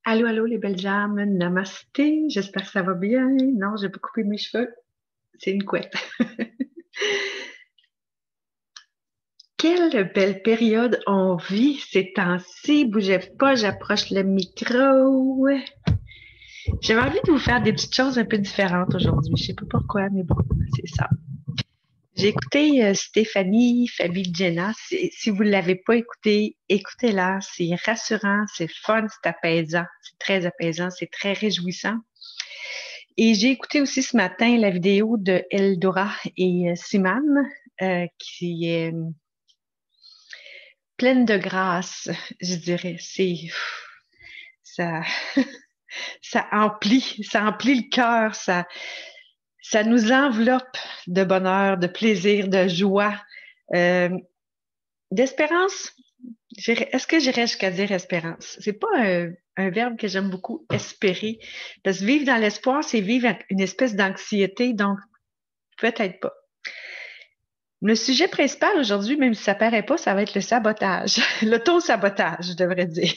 Allô, allô, les belles âmes, namasté, j'espère que ça va bien. Non, j'ai pas coupé mes cheveux, c'est une couette. Quelle belle période on vit ces temps-ci. Bougez pas, j'approche le micro. J'avais envie de vous faire des petites choses un peu différentes aujourd'hui. Je sais pas pourquoi, mais bon, c'est ça. J'ai écouté Stéphanie Fabi Jenna. Si vous ne l'avez pas écouté, écoutez-la. C'est rassurant, c'est fun, c'est apaisant. C'est très apaisant, c'est très réjouissant. Et j'ai écouté aussi ce matin la vidéo de Eldora et Simane, qui est pleine de grâce, je dirais. Ça, ça emplit le cœur, ça nous enveloppe de bonheur, de plaisir, de joie, euh, d'espérance. Est-ce que j'irais jusqu'à dire espérance? C'est pas un verbe que j'aime beaucoup, espérer. Parce que vivre dans l'espoir, c'est vivre une espèce d'anxiété, donc peut-être pas. Le sujet principal aujourd'hui, même si ça paraît pas, ça va être le sabotage. L'auto-sabotage, je devrais dire.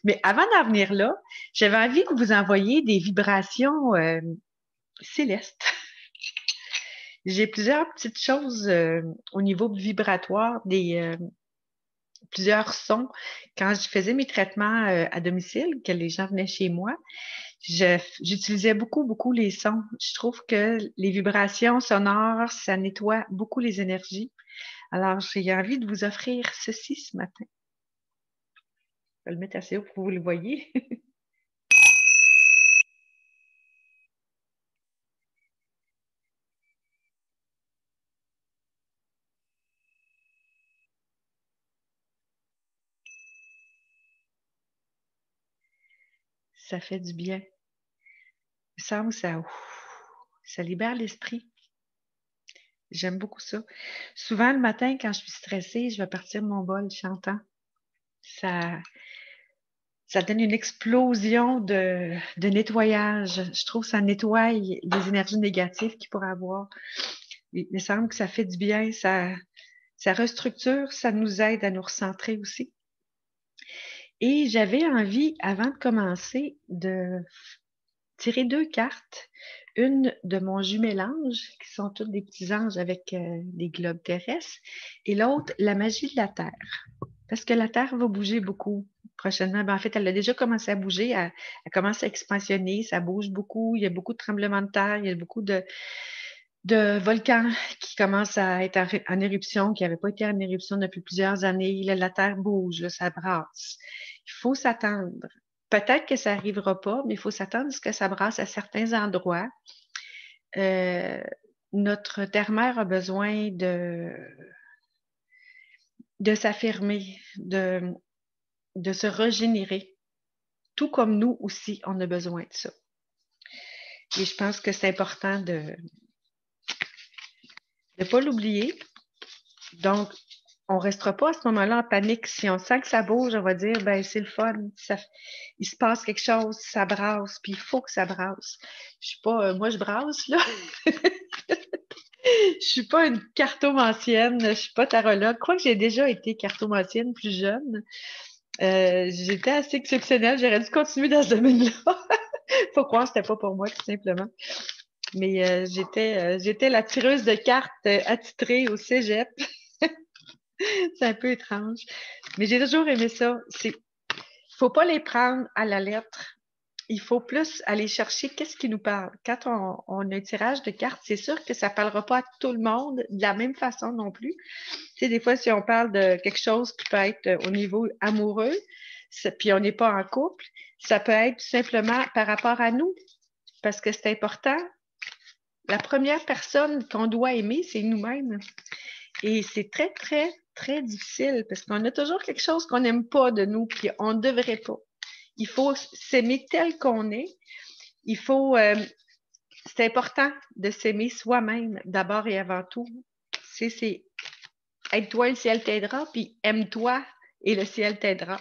Mais avant d'en venir là, j'avais envie de vous envoyer des vibrations célestes. J'ai plusieurs petites choses au niveau vibratoire, plusieurs sons. Quand je faisais mes traitements à domicile, que les gens venaient chez moi, j'utilisais beaucoup, beaucoup les sons. Je trouve que les vibrations sonores, ça nettoie beaucoup les énergies. Alors, j'ai envie de vous offrir ceci ce matin. Je vais le mettre assez haut pour que vous le voyez. Ça fait du bien. Il me semble que ça libère l'esprit. J'aime beaucoup ça. Souvent, le matin, quand je suis stressée, je vais partir mon bol chantant. Ça, ça donne une explosion de nettoyage. Je trouve que ça nettoie les énergies négatives qu'il pourrait avoir. Il me semble que ça fait du bien, ça restructure, ça nous aide à nous recentrer aussi. Et j'avais envie, avant de commencer, de tirer deux cartes. Une de mon jumelange, qui sont tous des petits anges avec des globes terrestres, et l'autre, la magie de la Terre. Parce que la Terre va bouger beaucoup prochainement. Ben, en fait, elle a déjà commencé à bouger, elle commence à expansionner, ça bouge beaucoup, il y a beaucoup de tremblements de terre, il y a beaucoup de volcans qui commencent à être en éruption, qui n'avaient pas été en éruption depuis plusieurs années. Là, la Terre bouge, là, ça brasse. Il faut s'attendre. Peut-être que ça n'arrivera pas, mais il faut s'attendre à ce que ça brasse à certains endroits. Euh, notre terre-mère a besoin de s'affirmer, de se régénérer. Tout comme nous aussi, on a besoin de ça. Et je pense que c'est important de ne pas l'oublier. Donc, on ne restera pas à ce moment-là en panique. Si on sent que ça bouge, on va dire, ben c'est le fun, il se passe quelque chose, ça brasse, puis il faut que ça brasse. Je suis pas, moi je brasse, là. Je suis pas une cartomancienne, je suis pas tarologue. Quoique j'ai déjà été cartomancienne plus jeune. J'étais assez exceptionnelle, j'aurais dû continuer dans ce domaine-là. Faut croire que c'était pas pour moi, tout simplement. Mais j'étais la tireuse de cartes attitrée au cégep. C'est un peu étrange. Mais j'ai toujours aimé ça. Faut pas les prendre à la lettre. Il faut plus aller chercher qu'est-ce qui nous parle. Quand on a un tirage de cartes, c'est sûr que ça parlera pas à tout le monde de la même façon non plus. Tu sais, des fois, si on parle de quelque chose qui peut être au niveau amoureux, puis on n'est pas en couple, ça peut être tout simplement par rapport à nous, parce que c'est important. La première personne qu'on doit aimer, c'est nous-mêmes. Et c'est très, très, très difficile parce qu'on a toujours quelque chose qu'on n'aime pas de nous, puis on ne devrait pas. Il faut s'aimer tel qu'on est. Il faut, c'est important de s'aimer soi-même d'abord et avant tout. C'est aide-toi, le ciel t'aidera, puis aime-toi et le ciel t'aidera.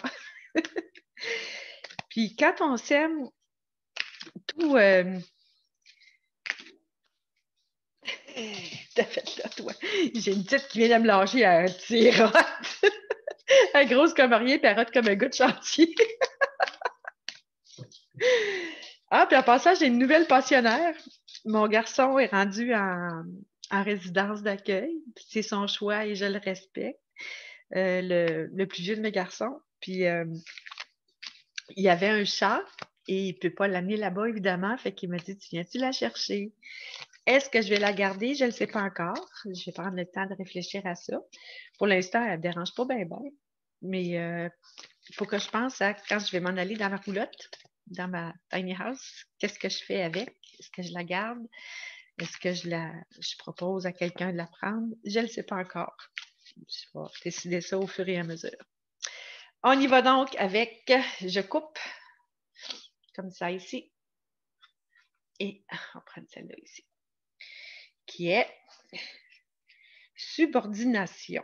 Puis quand on s'aime, tout. T'as fait là, toi. J'ai une petite qui vient de me lâcher un petit rotte. Elle grosse comme rien, puis elle rote comme un gars de chantier. Ah, puis en passant, j'ai une nouvelle pensionnaire. Mon garçon est rendu en résidence d'accueil. C'est son choix et je le respecte. Le plus vieux de mes garçons. Puis il y avait un chat et il ne peut pas l'amener là-bas, évidemment. Fait qu'il m'a dit, tu viens-tu la chercher? Est-ce que je vais la garder? Je ne le sais pas encore. Je vais prendre le temps de réfléchir à ça. Pour l'instant, elle ne dérange pas bien, bien. Mais il faut que je pense à quand je vais m'en aller dans ma roulotte, dans ma tiny house, qu'est-ce que je fais avec? Est-ce que je la garde? Est-ce que je propose à quelqu'un de la prendre? Je ne le sais pas encore. Je vais décider ça au fur et à mesure. On y va donc avec, je coupe comme ça ici. Et on prend celle-là ici, qui est subordination.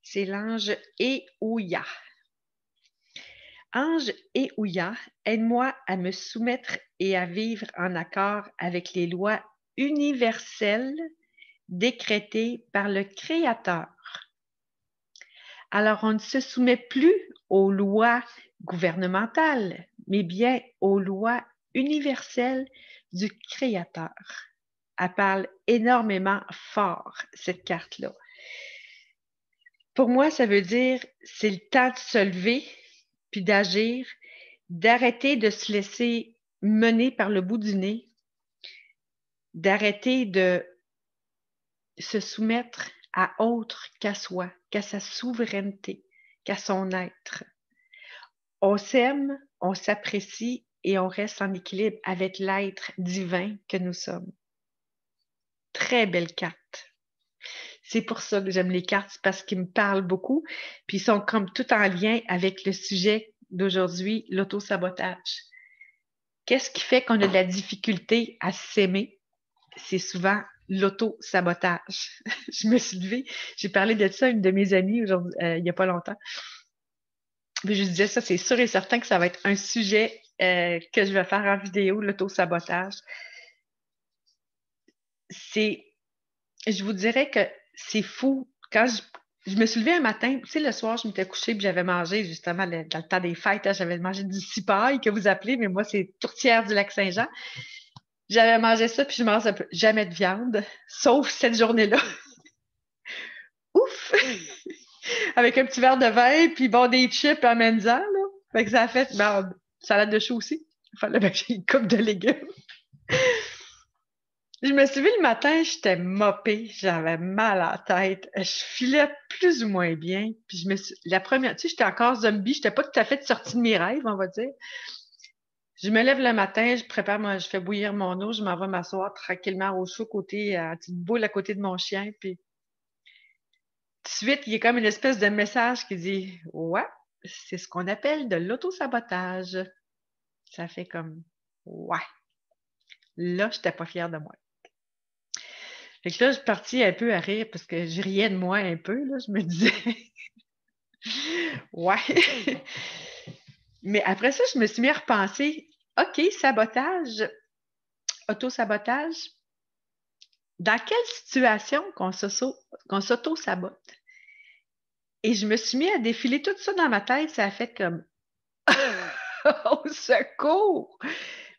C'est l'ange Eouya. Ange Eouya, aide-moi à me soumettre et à vivre en accord avec les lois universelles décrétées par le Créateur. Alors, on ne se soumet plus aux lois gouvernementales, mais bien aux lois universelles du Créateur. Elle parle énormément fort, cette carte-là. Pour moi, ça veut dire c'est le temps de se lever puis d'agir, d'arrêter de se laisser mener par le bout du nez, d'arrêter de se soumettre à autre qu'à soi, qu'à sa souveraineté, qu'à son être. On s'aime, on s'apprécie et on reste en équilibre avec l'être divin que nous sommes. Très belle carte. C'est pour ça que j'aime les cartes, parce qu'ils me parlent beaucoup, puis ils sont comme tout en lien avec le sujet d'aujourd'hui, l'auto-sabotage. Qu'est-ce qui fait qu'on a de la difficulté à s'aimer? C'est souvent l'auto-sabotage. Je me suis levée, j'ai parlé de ça à une de mes amies aujourd'hui, il n'y a pas longtemps. Puis je disais ça, c'est sûr et certain que ça va être un sujet que je vais faire en vidéo, l'auto-sabotage. Je vous dirais que c'est fou. Quand je me suis levée un matin, tu sais, le soir, je m'étais couchée puis j'avais mangé, justement, dans le temps des fêtes, hein, j'avais mangé du cipaille que vous appelez, mais moi, c'est tourtière du Lac-Saint-Jean. J'avais mangé ça, puis je mange jamais de viande, sauf cette journée-là. Ouf! Avec un petit verre de vin, puis bon, des chips à menza, là. Fait que ça a fait, salade de choux aussi. Il fallait que j'ai une coupe de légumes. Je me suis levée le matin, j'étais mopée, j'avais mal à la tête, je filais plus ou moins bien. Puis la première, tu sais, j'étais encore zombie, j'étais pas tout à fait sortie de mes rêves, on va dire. Je me lève le matin, je fais bouillir mon eau, je m'en vais m'asseoir tranquillement au chaud à petite boule à côté de mon chien, puis tout de suite, il y a comme une espèce de message qui dit ouais, c'est ce qu'on appelle de l'auto-sabotage. Ça fait comme ouais. Là, j'étais pas fière de moi. Fait que là, je suis partie un peu à rire parce que je riais de moi un peu, là. Je me disais ouais. Mais après ça, je me suis mis à repenser. OK, sabotage, auto-sabotage. Dans quelle situation qu'on s'auto-sabote? Et je me suis mis à défiler tout ça dans ma tête. Ça a fait comme au secours!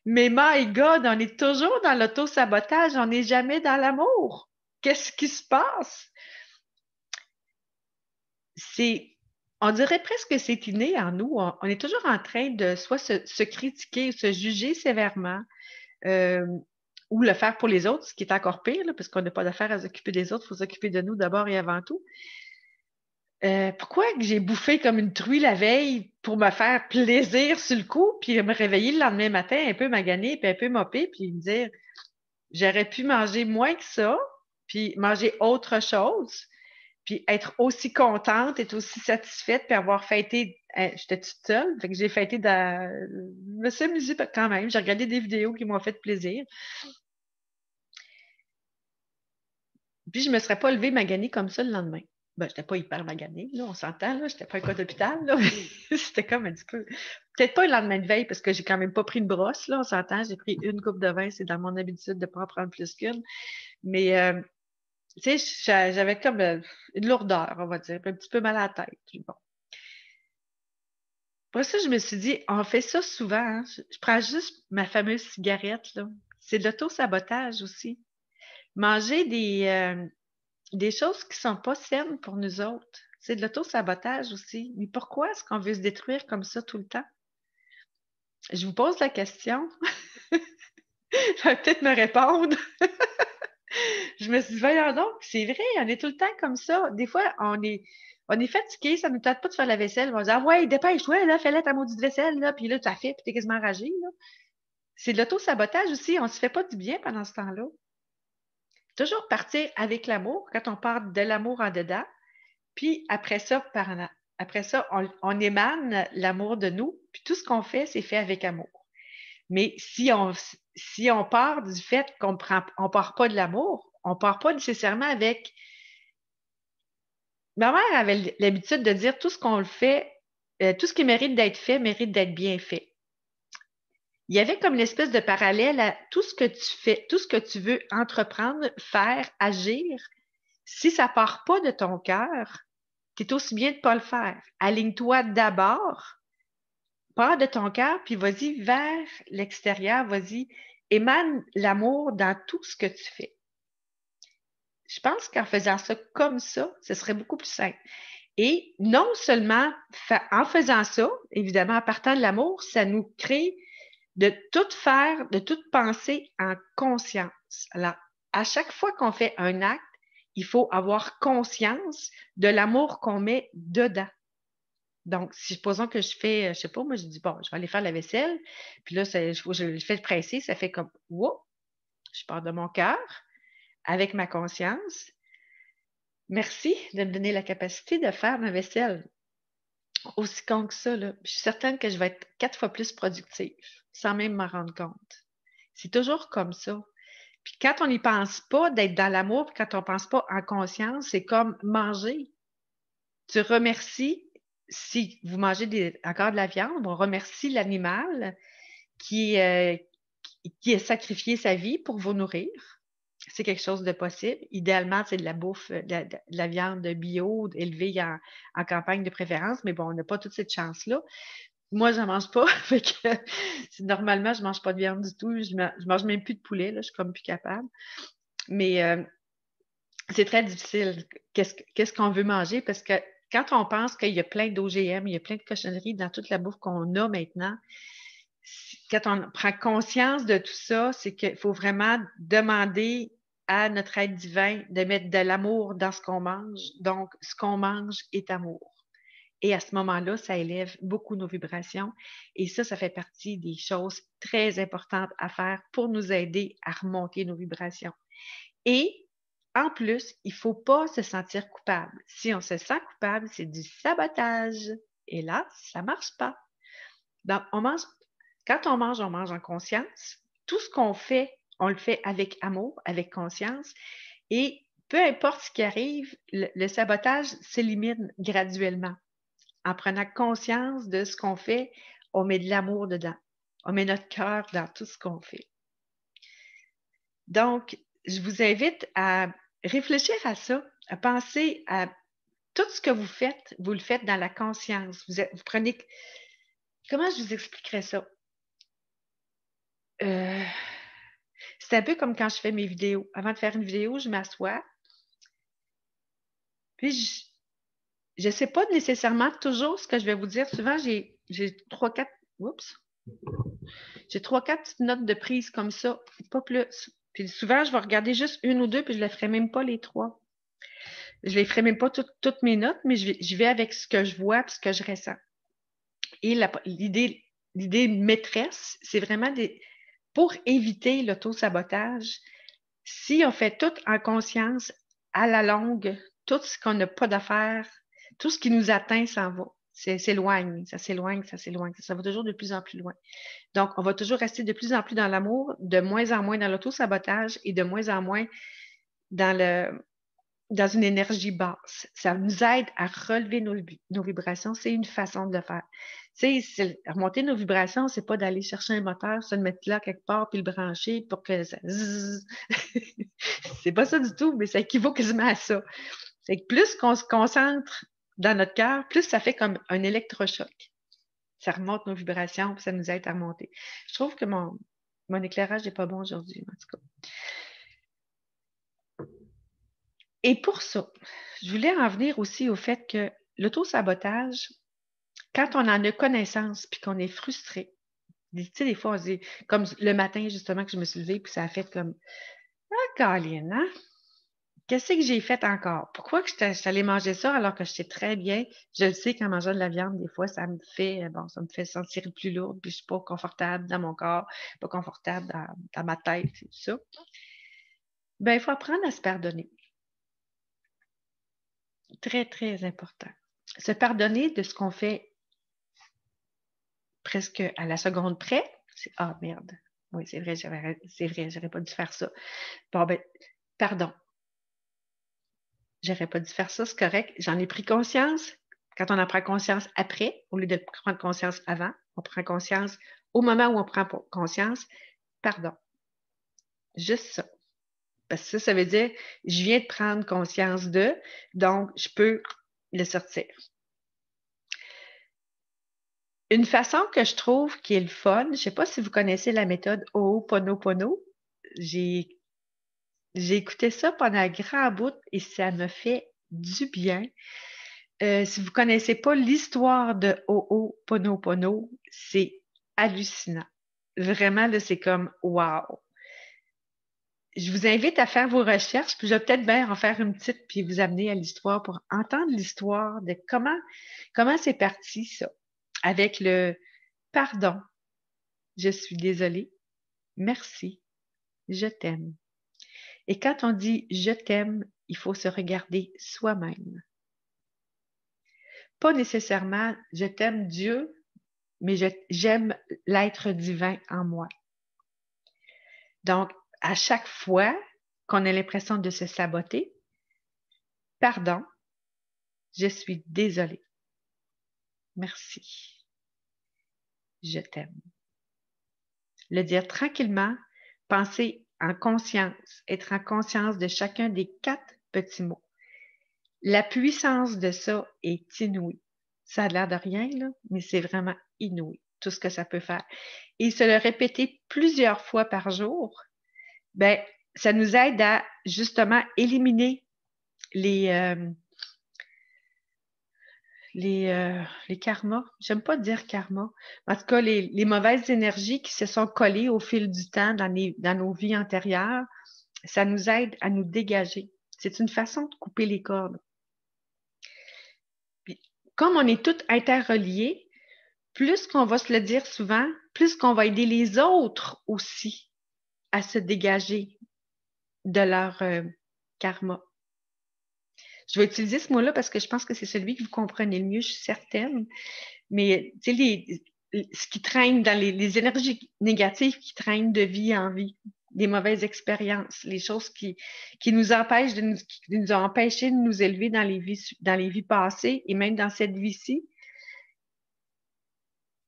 Mais my God, on est toujours dans l'auto-sabotage, on n'est jamais dans l'amour. Qu'est-ce qui se passe? On dirait presque que c'est inné en nous. On est toujours en train de soit se critiquer, se juger sévèrement, euh, ou le faire pour les autres, ce qui est encore pire, là, parce qu'on n'a pas d'affaire à s'occuper des autres, il faut s'occuper de nous d'abord et avant tout. Pourquoi que j'ai bouffé comme une truie la veille pour me faire plaisir sur le coup, puis me réveiller le lendemain matin un peu maganée, puis un peu mopée, puis me dire, j'aurais pu manger moins que ça, puis manger autre chose, puis être aussi contente, être aussi satisfaite, puis avoir fêté. J'étais toute seule, fait que j'ai fêté je me suis amusée quand même. J'ai regardé des vidéos qui m'ont fait plaisir. Puis je me serais pas levée maganée comme ça le lendemain. Ben, j'étais pas hyper maganée, là, on s'entend, là. J'étais pas un cas d'hôpital, là. C'était comme un petit peu. Peut-être pas le lendemain de veille, parce que j'ai quand même pas pris une brosse, là, on s'entend. J'ai pris une coupe de vin, c'est dans mon habitude de pas en prendre plus qu'une. Mais tu sais, j'avais comme une lourdeur, on va dire, puis un petit peu mal à la tête. Bon. Pour ça, je me suis dit, on fait ça souvent, hein. Je prends juste ma fameuse cigarette, là. C'est de l'auto-sabotage aussi. Manger des choses qui sont pas saines pour nous autres. C'est de l'auto-sabotage aussi. Mais pourquoi est-ce qu'on veut se détruire comme ça tout le temps? Je vous pose la question. Ça va peut-être me répondre. Je me suis dit, voyons donc, c'est vrai, on est tout le temps comme ça. Des fois, on est fatigué, ça ne nous tente pas de faire la vaisselle. On va dire, ah ouais, dépêche-toi, là, fais-la ta maudite vaisselle, là, puis là, tu as fait, puis t'es quasiment enragé, là. C'est de l'auto-sabotage aussi. On ne se fait pas du bien pendant ce temps-là. Toujours partir avec l'amour, quand on part de l'amour en dedans, puis après ça, après ça, on émane l'amour de nous, puis tout ce qu'on fait, c'est fait avec amour. Mais si on part du fait on part pas de l'amour, on part pas nécessairement avec. Ma mère avait l'habitude de dire tout ce qu'on le fait, tout ce qui mérite d'être fait mérite d'être bien fait. Il y avait comme une espèce de parallèle à tout ce que tu fais, tout ce que tu veux entreprendre, faire, agir. Si ça part pas de ton cœur, tu es aussi bien de pas le faire. Aligne-toi d'abord, pars de ton cœur, puis vas-y vers l'extérieur, vas-y, émane l'amour dans tout ce que tu fais. Je pense qu'en faisant ça comme ça, ce serait beaucoup plus simple. Et non seulement en faisant ça, évidemment, en partant de l'amour, ça nous crée de tout faire, de tout penser en conscience. Alors, à chaque fois qu'on fait un acte, il faut avoir conscience de l'amour qu'on met dedans. Donc, si supposons que je fais, je sais pas, moi, je dis, bon, je vais aller faire la vaisselle, puis là, je le fais presser, ça fait comme, wow, je pars de mon cœur avec ma conscience. Merci de me donner la capacité de faire ma vaisselle. Aussi con que ça, là. Je suis certaine que je vais être 4 fois plus productive, sans même m'en rendre compte. C'est toujours comme ça. Puis quand on n'y pense pas d'être dans l'amour, puis quand on ne pense pas en conscience, c'est comme manger. Tu remercies, si vous mangez encore de la viande, on remercie l'animal qui, euh, qui a sacrifié sa vie pour vous nourrir. C'est quelque chose de possible. Idéalement, c'est de la bouffe, de la viande bio, élevée en campagne de préférence, mais bon, on n'a pas toute cette chance-là. Moi, je n'en mange pas. Fait que, normalement, je ne mange pas de viande du tout. Je ne mange même plus de poulet. Là, je suis comme plus capable. Mais c'est très difficile. Qu'est-ce qu'on veut manger? Parce que quand on pense qu'il y a plein d'OGM, il y a plein de cochonneries dans toute la bouffe qu'on a maintenant, quand on prend conscience de tout ça, c'est qu'il faut vraiment demander à notre être divin de mettre de l'amour dans ce qu'on mange. Donc, ce qu'on mange est amour. Et à ce moment-là, ça élève beaucoup nos vibrations. Et ça fait partie des choses très importantes à faire pour nous aider à remonter nos vibrations. Et en plus, il ne faut pas se sentir coupable. Si on se sent coupable, c'est du sabotage. Et là, ça ne marche pas. Donc, quand on mange en conscience. Tout ce qu'on fait, on le fait avec amour, avec conscience. Et peu importe ce qui arrive, le sabotage s'élimine graduellement. En prenant conscience de ce qu'on fait, on met de l'amour dedans. On met notre cœur dans tout ce qu'on fait. Donc, je vous invite à réfléchir à ça, à penser à tout ce que vous le faites dans la conscience. Vous prenez. Comment je vous expliquerais ça? C'est un peu comme quand je fais mes vidéos. Avant de faire une vidéo, je m'assois. Puis, je ne sais pas nécessairement toujours ce que je vais vous dire. Souvent, j'ai 3-4. Oups! J'ai 3-4 petites notes de prise comme ça, pas plus. Puis souvent, je vais regarder juste une ou deux, puis je ne les ferai même pas les 3. Je ne les ferai même pas toutes mes notes, mais je vais avec ce que je vois et ce que je ressens. Et l'idée maîtresse, c'est vraiment pour éviter l'auto-sabotage, si on fait tout en conscience, à la longue, tout ce qu'on n'a pas d'affaires, tout ce qui nous atteint s'en va. S'éloigne, ça s'éloigne, ça s'éloigne. Ça va toujours de plus en plus loin. Donc, on va toujours rester de plus en plus dans l'amour, de moins en moins dans l'auto-sabotage et de moins en moins dans une énergie basse. Ça nous aide à relever nos vibrations. C'est une façon de le faire. Tu sais, remonter nos vibrations, c'est pas d'aller chercher un moteur, se le mettre là quelque part, puis le brancher pour que ça zzz. C'est pas ça du tout, mais ça équivaut quasiment à ça. C'est que plus qu'on se concentre dans notre cœur, plus ça fait comme un électrochoc. Ça remonte nos vibrations, puis ça nous aide à remonter. Je trouve que mon éclairage n'est pas bon aujourd'hui, en tout cas. Et pour ça, je voulais en venir aussi au fait que l'auto-sabotage, quand on en a connaissance puis qu'on est frustré, tu sais, des fois, on se dit, comme le matin, justement, que je me suis levée, puis ça a fait comme, ah, Colin, hein? Qu'est-ce que j'ai fait encore? Pourquoi que je suis allée manger ça alors que je sais très bien? Je le sais qu'en mangeant de la viande, des fois, ça me fait sentir plus lourde, puis je suis pas confortable dans mon corps, pas confortable dans ma tête, et tout ça. Ben, il faut apprendre à se pardonner. Très, très important. Se pardonner de ce qu'on fait presque à la seconde près. C'est, ah, merde. Oui, c'est vrai, j'aurais pas dû faire ça. Bon, ben, pardon. J'aurais pas dû faire ça, c'est correct. J'en ai pris conscience. Quand on en prend conscience après, au lieu de prendre conscience avant, on prend conscience au moment où on prend conscience. Pardon. Juste ça. Parce que ça veut dire, je viens de prendre conscience de, donc je peux le sortir. Une façon que je trouve qui est le fun, je ne sais pas si vous connaissez la méthode Ho'oponopono. J'ai écouté ça pendant un grand bout et ça me fait du bien. Si vous ne connaissez pas l'histoire de Ho'oponopono, c'est hallucinant. Vraiment, là, c'est comme wow. Je vous invite à faire vos recherches, puis je vais peut-être bien en faire une petite, puis vous amener à l'histoire pour entendre l'histoire de comment c'est parti, ça, avec le pardon, je suis désolée, merci, je t'aime. Et quand on dit je t'aime, il faut se regarder soi-même. Pas nécessairement je t'aime Dieu, mais j'aime l'être divin en moi. Donc, à chaque fois qu'on a l'impression de se saboter, pardon, je suis désolée. Merci. Je t'aime. Le dire tranquillement, penser en conscience, être en conscience de chacun des 4 petits mots. La puissance de ça est inouïe. Ça a l'air de rien, là, mais c'est vraiment inouï, tout ce que ça peut faire. Et se le répéter plusieurs fois par jour, ben, ça nous aide à justement éliminer les karmas. J'aime pas dire karma. En tout cas, les mauvaises énergies qui se sont collées au fil du temps dans nos vies antérieures, ça nous aide à nous dégager. C'est une façon de couper les cordes. Puis, comme on est tous interreliés, plus qu'on va se le dire souvent, plus qu'on va aider les autres aussi à se dégager de leur karma. Je vais utiliser ce mot-là parce que je pense que c'est celui que vous comprenez le mieux, je suis certaine. Mais tu sais, ce qui traîne dans les énergies négatives qui traînent de vie en vie, des mauvaises expériences, les choses qui nous empêchent qui nous ont empêchés de nous élever dans les vies passées et même dans cette vie-ci.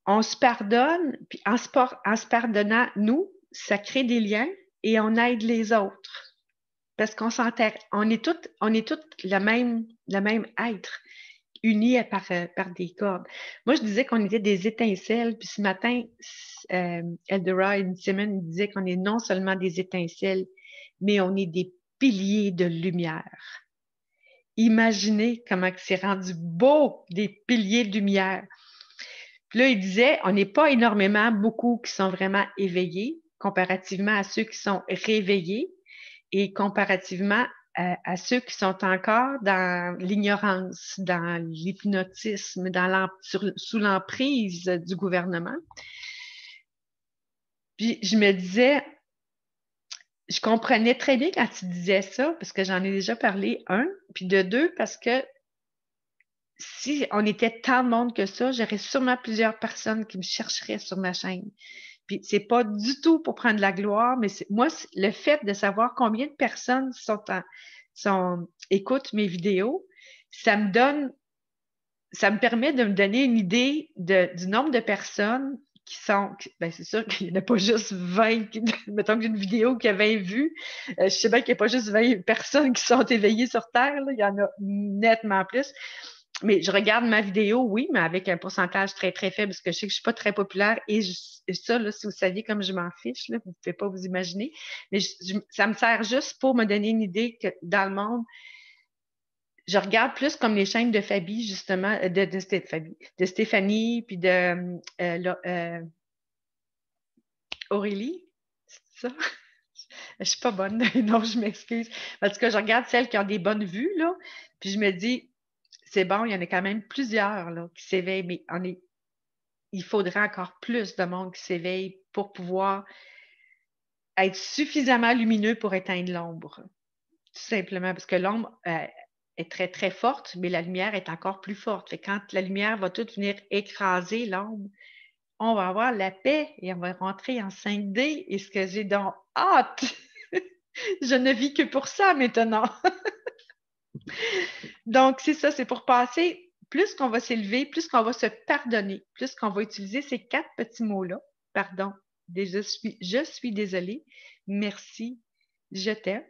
On se pardonne, puis en se pardonnant, nous, ça crée des liens et on aide les autres. Parce qu'on est toutes le même être, unis par des cordes. Moi, je disais qu'on était des étincelles, puis ce matin, Eldera et Simon disaient qu'on est non seulement des étincelles, mais on est des piliers de lumière. Imaginez comment c'est rendu beau, des piliers de lumière. Puis là, il disait, on n'est pas énormément beaucoup qui sont vraiment éveillés, comparativement à ceux qui sont réveillés et comparativement à ceux qui sont encore dans l'ignorance, dans l'hypnotisme, sous l'emprise du gouvernement. Puis je me disais, je comprenais très bien quand tu disais ça, parce que j'en ai déjà parlé, puis de deux, parce que si on était tant de monde que ça, j'aurais sûrement plusieurs personnes qui me chercheraient sur ma chaîne. Puis c'est pas du tout pour prendre la gloire, mais moi, le fait de savoir combien de personnes écoutent mes vidéos, ça me permet de me donner une idée du nombre de personnes qui sont, ben c'est sûr qu'il n'y en a pas juste 20, mettons qu'une vidéo qui a 20 vues, je sais bien qu'il n'y a pas juste 20 personnes qui sont éveillées sur Terre, là, il y en a nettement plus. Mais je regarde ma vidéo, oui, mais avec un pourcentage très, très faible, parce que je sais que je ne suis pas très populaire. Et ça, là, si vous saviez comme je m'en fiche, là, vous ne pouvez pas vous imaginer. Mais ça me sert juste pour me donner une idée que dans le monde, je regarde plus comme les chaînes de Fabi, justement, de Stéphanie, puis de Aurélie. C'est ça? Je suis pas bonne. Non, je m'excuse. Parce que je regarde celles qui ont des bonnes vues, là, puis je me dis, c'est bon, il y en a quand même plusieurs là, qui s'éveillent, mais il faudrait encore plus de monde qui s'éveille pour pouvoir être suffisamment lumineux pour éteindre l'ombre. Tout simplement, parce que l'ombre est très, très forte, mais la lumière est encore plus forte. Fait que quand la lumière va toute venir écraser l'ombre, on va avoir la paix et on va rentrer en 5D. Et ce que j'ai donc hâte! Je ne vis que pour ça maintenant. Donc, c'est ça, c'est pour passer, plus qu'on va s'élever, plus qu'on va se pardonner, plus qu'on va utiliser ces 4 petits mots-là. Pardon, je suis désolée, merci, je t'aime,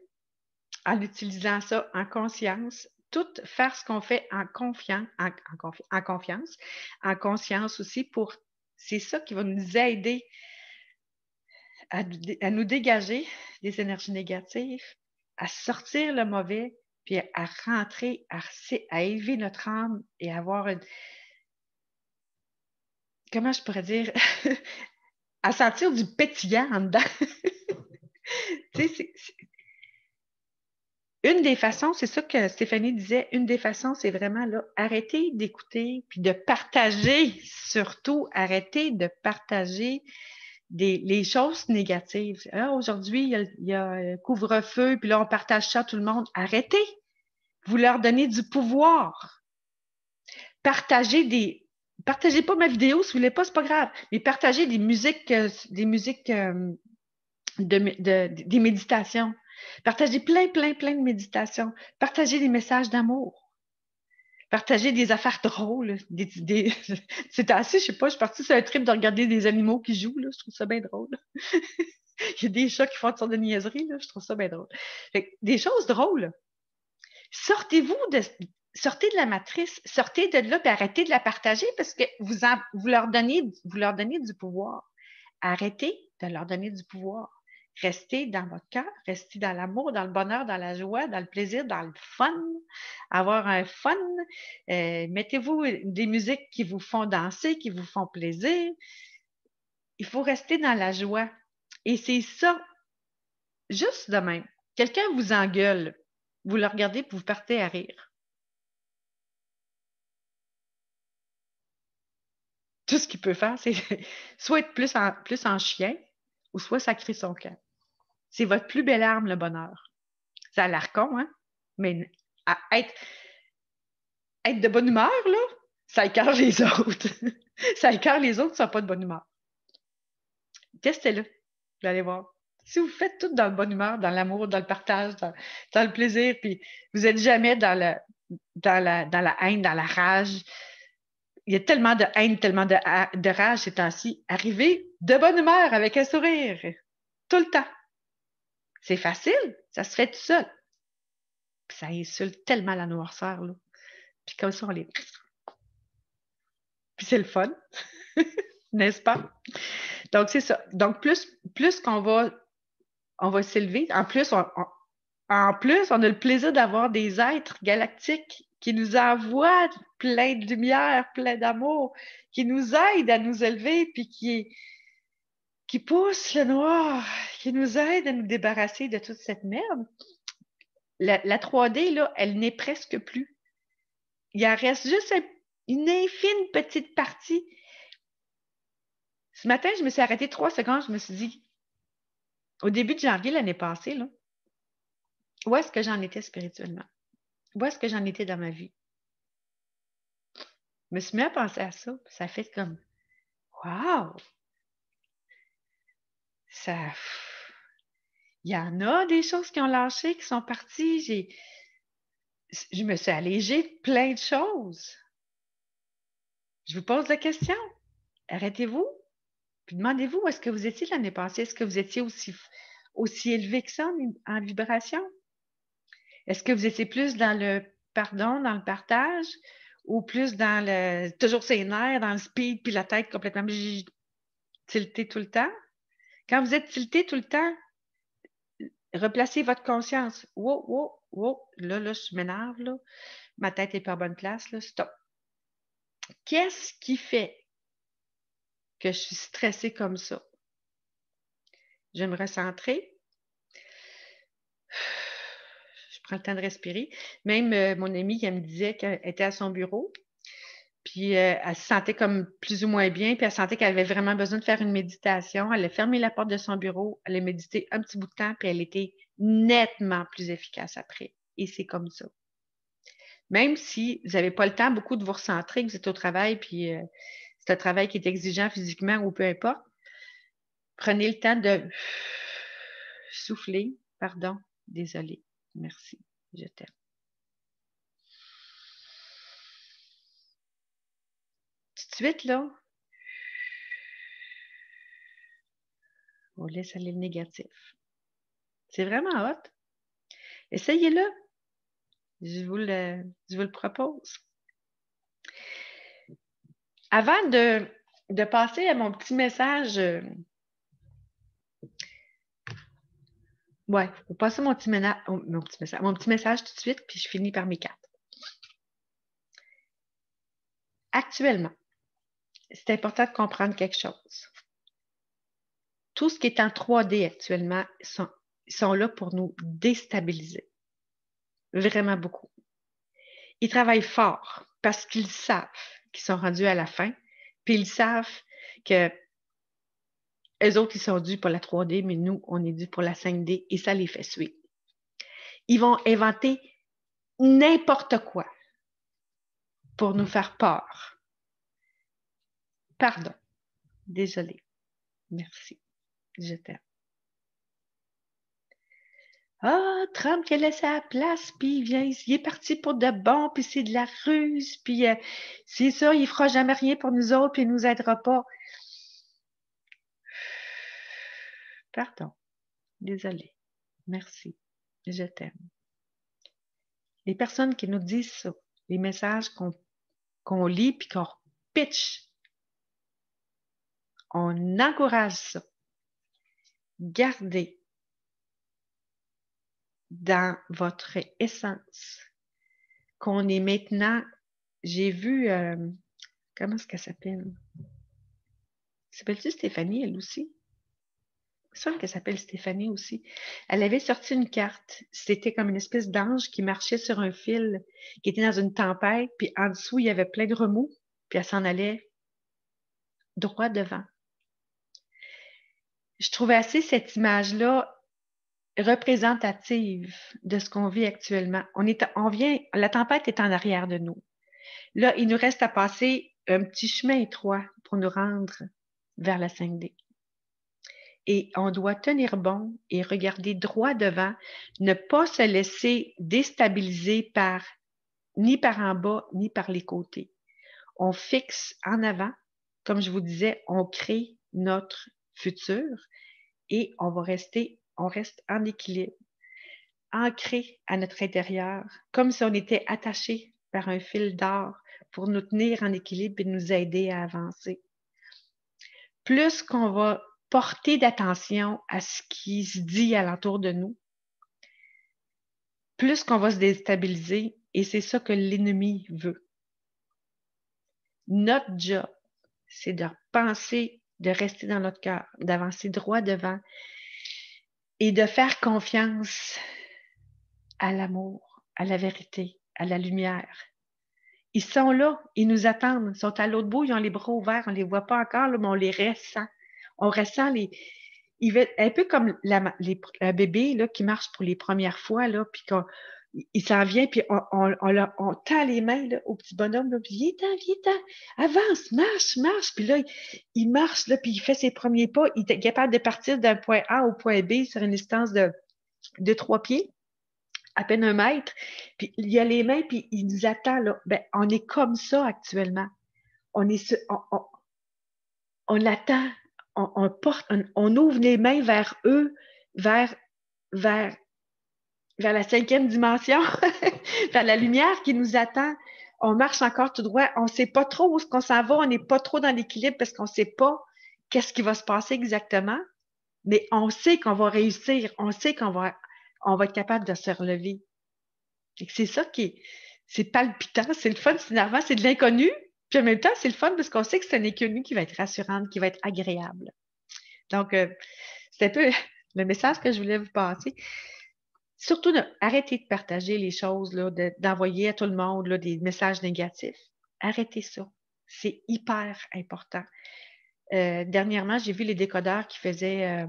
en utilisant ça en conscience, tout faire ce qu'on fait en confiance, en confiance, en conscience aussi c'est ça qui va nous aider à nous dégager des énergies négatives, à sortir le mauvais, puis à rentrer, à élever notre âme et avoir comment je pourrais dire, à sentir du pétillant en dedans. Tu sais, une des façons, c'est ça que Stéphanie disait, une des façons, c'est vraiment là, arrêter d'écouter, puis de partager, surtout, arrêter de partager les choses négatives. Ah, aujourd'hui, il y a un couvre-feu, puis là, on partage ça à tout le monde. Arrêtez! Vous leur donnez du pouvoir. Partagez pas ma vidéo si vous voulez pas, c'est pas grave, mais partagez des méditations. Partagez plein, plein, plein de méditations. Partagez des messages d'amour. Partagez des affaires drôles. C'est assez, je sais pas, je suis partie sur un trip de regarder des animaux qui jouent, là. Je trouve ça bien drôle. Il y a des chats qui font toutes sortes de niaiseries, là. Je trouve ça bien drôle. Des choses drôles. Sortez-vous de, sortez de la matrice, sortez de là, et arrêtez de la partager parce que vous leur donnez du pouvoir. Arrêtez de leur donner du pouvoir. Restez dans votre cœur, restez dans l'amour, dans le bonheur, dans la joie, dans le plaisir, dans le fun. Avoir un fun. Mettez-vous des musiques qui vous font danser, qui vous font plaisir. Il faut rester dans la joie. Et c'est ça, juste de même. Quelqu'un vous engueule, vous le regardez et vous partez à rire. Tout ce qu'il peut faire, c'est soit être plus en chien ou soit sacrer son camp. C'est votre plus belle arme, le bonheur. Ça a l'air con, hein? Mais être de bonne humeur, là, ça écœure les autres. Ça écœure les autres qui ne sont pas de bonne humeur. Testez-le. Vous allez voir. Si vous faites tout dans la bonne humeur, dans l'amour, dans le partage, dans le plaisir, puis vous n'êtes jamais dans la haine, dans la rage. Il y a tellement de haine, tellement de rage ces temps-ci. Arrivez de bonne humeur avec un sourire. Tout le temps. C'est facile. Ça se fait tout seul. Puis ça insulte tellement la noirceur, là. Puis comme ça, on les... Puis c'est le fun. N'est-ce pas? Donc, c'est ça. Donc, plus on va s'élever, en plus, on a le plaisir d'avoir des êtres galactiques qui nous envoient plein de lumière, plein d'amour, qui nous aident à nous élever, puis qui poussent le noir, qui nous aident à nous débarrasser de toute cette merde. La 3D, là, elle n'est presque plus. Il en reste juste une infime petite partie. Ce matin, je me suis arrêtée 3 secondes, je me suis dit, au début de janvier l'année passée, là, où est-ce que j'en étais spirituellement? Où est-ce que j'en étais dans ma vie? Je me suis mis à penser à ça. Ça fait comme, wow! Ça, il y en a des choses qui ont lâché, qui sont parties. Je me suis allégée de plein de choses. Je vous pose la question. Arrêtez-vous, puis demandez-vous où est-ce que vous étiez l'année passée. Est-ce que vous étiez aussi élevé que ça en vibration? Est-ce que vous étiez plus dans le pardon, dans le partage, ou plus dans le toujours ses nerfs, dans le speed, puis la tête complètement tiltée tout le temps? Quand vous êtes tilté tout le temps, replacez votre conscience. Wow, wow, wow. Là, je m'énerve, là. Ma tête n'est pas à bonne place, là. Stop. Qu'est-ce qui fait que je suis stressée comme ça? Je vais me recentrer. Je prends le temps de respirer. Même mon amie, elle me disait qu'elle était à son bureau, puis elle se sentait comme plus ou moins bien, puis elle sentait qu'elle avait vraiment besoin de faire une méditation. Elle a fermé la porte de son bureau, elle a médité un petit bout de temps, puis elle était nettement plus efficace après. Et c'est comme ça. Même si vous n'avez pas le temps beaucoup de vous recentrer, que vous êtes au travail, puis c'est un travail qui est exigeant physiquement ou peu importe, prenez le temps de souffler. Pardon, désolé, merci, je t'aime. Tout de suite, là, on laisse aller le négatif. C'est vraiment hot. Essayez-le. Je vous le propose. Avant de passer à mon petit message, ouais, je vais passer mon petit message tout de suite, puis je finis par mes cartes. Actuellement, c'est important de comprendre quelque chose. Tout ce qui est en 3D actuellement sont là pour nous déstabiliser. Vraiment beaucoup. Ils travaillent fort parce qu'ils savent qu'ils sont rendus à la fin, puis ils savent que eux autres, ils sont dus pour la 3D, mais nous, on est dus pour la 5D et ça les fait suer. Ils vont inventer n'importe quoi pour nous faire peur. Pardon. Désolée. Merci. Je t'aime. Ah, Trump qui a laissé la place, puis il est parti pour de bon, puis c'est de la ruse, puis c'est ça, il ne fera jamais rien pour nous autres, puis il ne nous aidera pas. Pardon. Désolée. Merci. Je t'aime. Les personnes qui nous disent ça, les messages qu'on lit puis qu'on pitch, on encourage ça. Gardez dans votre essence qu'on est maintenant, j'ai vu, comment est-ce qu'elle s'appelle? S'appelle-tu Stéphanie, elle aussi? Il me semble qu'elle s'appelle Stéphanie aussi. Elle avait sorti une carte. C'était comme une espèce d'ange qui marchait sur un fil, qui était dans une tempête, puis en dessous, il y avait plein de remous, puis elle s'en allait droit devant. Je trouvais assez cette image-là représentative de ce qu'on vit actuellement. La tempête est en arrière de nous. Là, il nous reste à passer un petit chemin étroit pour nous rendre vers la 5D. Et on doit tenir bon et regarder droit devant, ne pas se laisser déstabiliser ni par en bas, ni par les côtés. On fixe en avant, comme je vous disais, on crée notre futur et on reste en équilibre, ancré à notre intérieur, comme si on était attaché par un fil d'or pour nous tenir en équilibre et nous aider à avancer. Plus qu'on va porter d'attention à ce qui se dit alentour de nous, plus qu'on va se déstabiliser et c'est ça que l'ennemi veut. Notre job, c'est de penser, de rester dans notre cœur, d'avancer droit devant et de faire confiance à l'amour, à la vérité, à la lumière. Ils sont là, ils nous attendent, ils sont à l'autre bout, ils ont les bras ouverts, on ne les voit pas encore, là, mais on les ressent. On ressent un peu comme un bébé là, qui marche pour les premières fois, là, puis il s'en vient, puis on tend les mains là, au petit bonhomme, là, puis viens-t'en, avance, marche, puis là, il marche, là, puis il fait ses premiers pas, il est capable de partir d'un point A au point B sur une distance de 3 pieds, à peine 1 mètre, puis il y a les mains, puis il nous attend, là. Ben, on est comme ça actuellement. On attend, on ouvre les mains vers eux, vers la 5e dimension, vers la lumière qui nous attend. on marche encore tout droit, on ne sait pas trop où est-ce qu'on s'en va, on n'est pas trop dans l'équilibre parce qu'on ne sait pas qu'est-ce qui va se passer exactement, mais on sait qu'on va réussir, on sait on va être capable de se relever. C'est ça c'est palpitant, c'est le fun, c'est énervant, c'est de l'inconnu, puis en même temps, c'est le fun parce qu'on sait que c'est un inconnu qui va être rassurant, qui va être agréable. Donc, c'est un peu le message que je voulais vous passer. Surtout, arrêtez de partager les choses, là, d'envoyer à tout le monde là, des messages négatifs. Arrêtez ça. C'est hyper important. Dernièrement, j'ai vu les décodeurs qui faisaient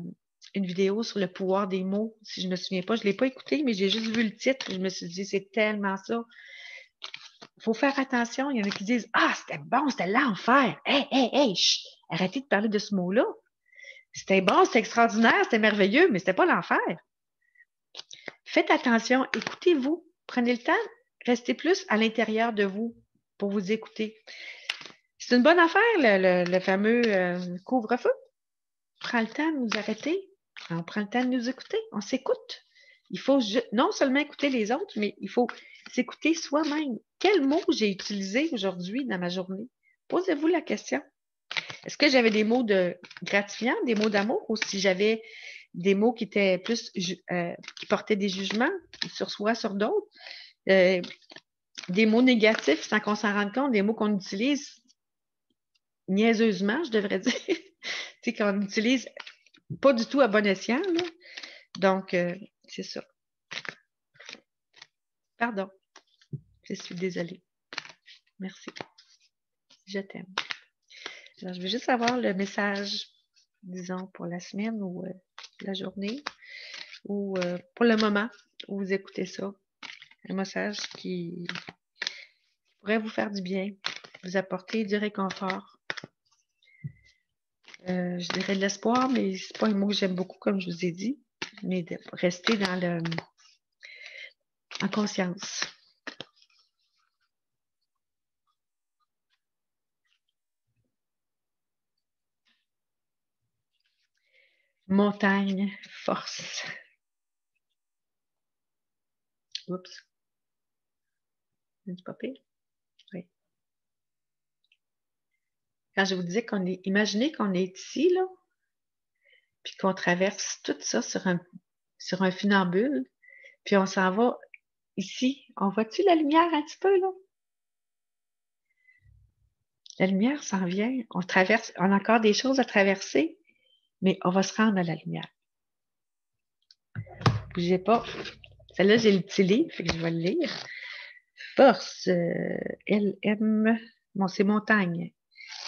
une vidéo sur le pouvoir des mots. Si je ne me souviens pas, je ne l'ai pas écouté, mais j'ai juste vu le titre. Je me suis dit, c'est tellement ça. Il faut faire attention. Il y en a qui disent, ah, c'était bon, c'était l'enfer. Hey, hey, hey, chut, arrêtez de parler de ce mot-là. C'était bon, c'était extraordinaire, c'était merveilleux, mais c'était pas l'enfer. Faites attention, écoutez-vous. Prenez le temps, restez plus à l'intérieur de vous pour vous écouter. C'est une bonne affaire, le fameux couvre-feu. On prend le temps de nous arrêter, on prend le temps de nous écouter, on s'écoute. Il faut non seulement écouter les autres, mais il faut s'écouter soi-même. Quel mot j'ai utilisé aujourd'hui dans ma journée? Posez-vous la question. Est-ce que j'avais des mots de gratifiants, des mots d'amour, ou si j'avais des mots qui étaient plus, qui portaient des jugements sur soi, sur d'autres, des mots négatifs sans qu'on s'en rende compte, des mots qu'on utilise niaiseusement, je devrais dire, tu sais, qu'on utilise pas du tout à bon escient, là. Donc, c'est ça. Pardon, je suis désolée. Merci. Je t'aime. Alors, je veux juste avoir le message, disons, pour la semaine ou la journée, ou pour le moment où vous écoutez ça. Un message qui pourrait vous faire du bien, vous apporter du réconfort. Je dirais de l'espoir, mais c'est pas un mot que j'aime beaucoup, comme je vous ai dit, mais de rester en conscience. Montagne, force. Oups. C'est pas pire? Oui. Quand je vous disais imaginez qu'on est ici, là, puis qu'on traverse tout ça sur un funambule, puis on s'en va ici. On voit-tu la lumière un petit peu, là? La lumière s'en vient. On traverse, on a encore des choses à traverser, mais on va se rendre à la lumière. Bougez pas. Celle-là, j'ai le petit livre, fait que je vais le lire. Force, L-M, bon, c'est montagne.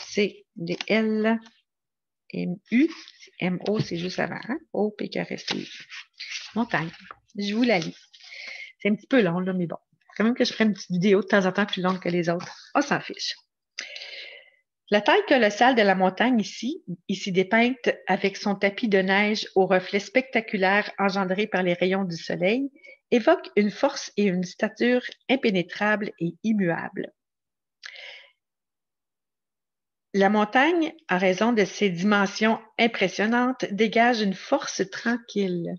C'est des L-M-U, M-O, c'est juste avant, hein? O-P-K-R-S-I. Montagne. Je vous la lis. C'est un petit peu long, là, mais bon. Quand même que je prenne une petite vidéo de temps en temps plus longue que les autres. On s'en fiche. La taille colossale de la montagne ici dépeinte avec son tapis de neige aux reflets spectaculaires engendrés par les rayons du soleil, évoque une force et une stature impénétrables et immuables. La montagne, en raison de ses dimensions impressionnantes, dégage une force tranquille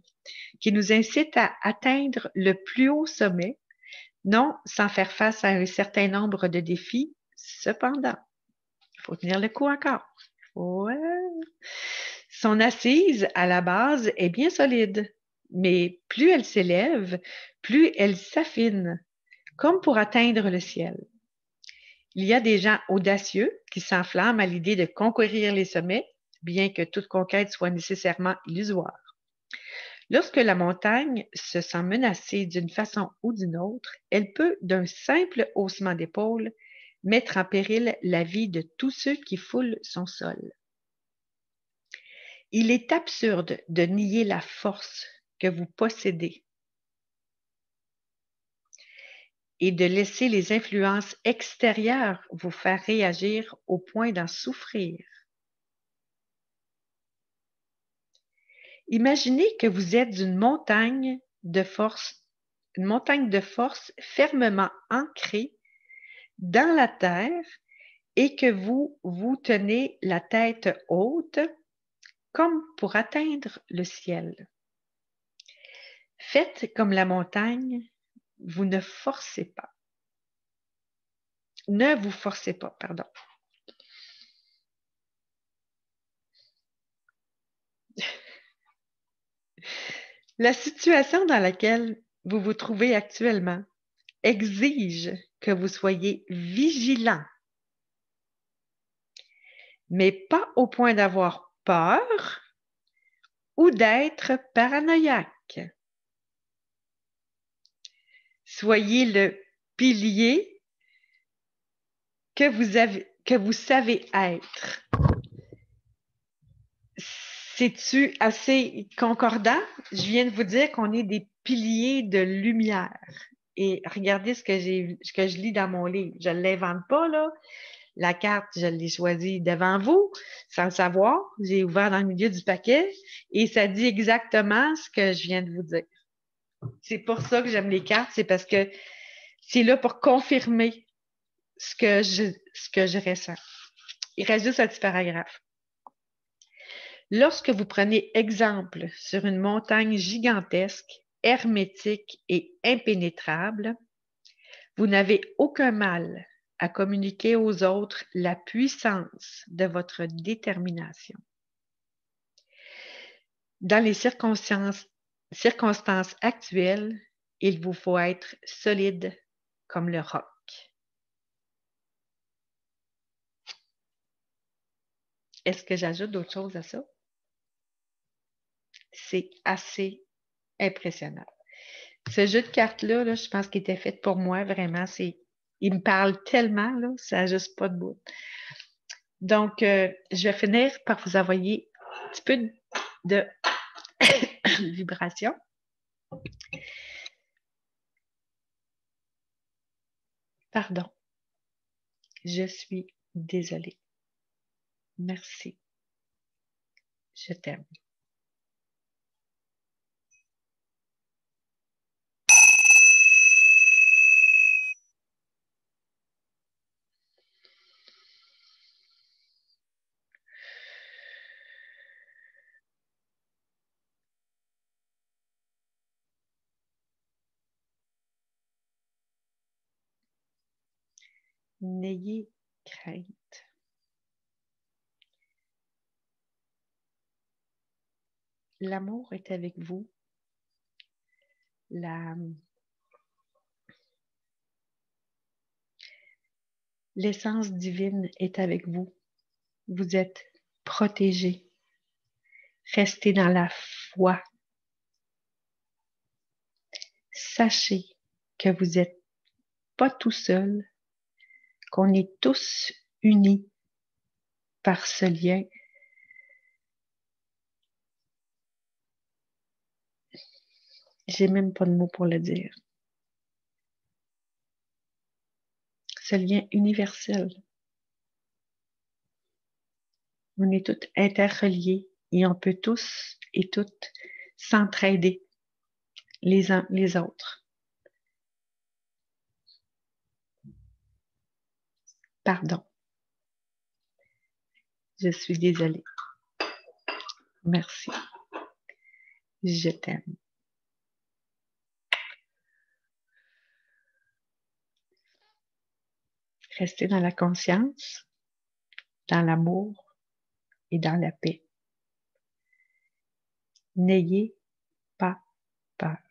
qui nous incite à atteindre le plus haut sommet, non sans faire face à un certain nombre de défis. Cependant, il faut tenir le coup encore. Ouais. Son assise à la base est bien solide, mais plus elle s'élève, plus elle s'affine, comme pour atteindre le ciel. Il y a des gens audacieux qui s'enflamment à l'idée de conquérir les sommets, bien que toute conquête soit nécessairement illusoire. Lorsque la montagne se sent menacée d'une façon ou d'une autre, elle peut, d'un simple haussement d'épaule, mettre en péril la vie de tous ceux qui foulent son sol. Il est absurde de nier la force que vous possédez et de laisser les influences extérieures vous faire réagir au point d'en souffrir. Imaginez que vous êtes une montagne de force fermement ancrée dans la terre et que vous vous tenez la tête haute comme pour atteindre le ciel. Faites comme la montagne, vous ne forcez pas. Ne vous forcez pas, pardon. La situation dans laquelle vous vous trouvez actuellement exige que vous soyez vigilant, mais pas au point d'avoir peur ou d'être paranoïaque. Soyez le pilier que vous savez être. C'est-tu assez concordant? Je viens de vous dire qu'on est des piliers de lumière. Et regardez ce que je lis dans mon livre. Je ne l'invente pas, là. La carte, je l'ai choisie devant vous, sans le savoir. J'ai ouvert dans le milieu du paquet et ça dit exactement ce que je viens de vous dire. C'est pour ça que j'aime les cartes, c'est parce que c'est là pour confirmer ce que je ressens. Il reste juste un petit paragraphe. Lorsque vous prenez exemple sur une montagne gigantesque, hermétique et impénétrable, vous n'avez aucun mal à communiquer aux autres la puissance de votre détermination. Dans les circonstances actuelles, il vous faut être solide comme le roc. Est-ce que j'ajoute d'autres choses à ça? C'est assez impressionnant. Ce jeu de cartes-là, là, je pense qu'il était fait pour moi, vraiment. Il me parle tellement, là, ça n'a juste pas de bout. Donc, je vais finir par vous envoyer un petit peu de vibration. Pardon. Je suis désolée. Merci. Je t'aime. N'ayez crainte. L'amour est avec vous. L'essence divine est avec vous. Vous êtes protégés. Restez dans la foi. Sachez que vous n'êtes pas tout seul, qu'on est tous unis par ce lien. J'ai même pas de mots pour le dire. Ce lien universel. On est tous interreliés et on peut tous et toutes s'entraider les uns les autres. Pardon. Je suis désolée. Merci. Je t'aime. Restez dans la conscience, dans l'amour et dans la paix. N'ayez pas peur.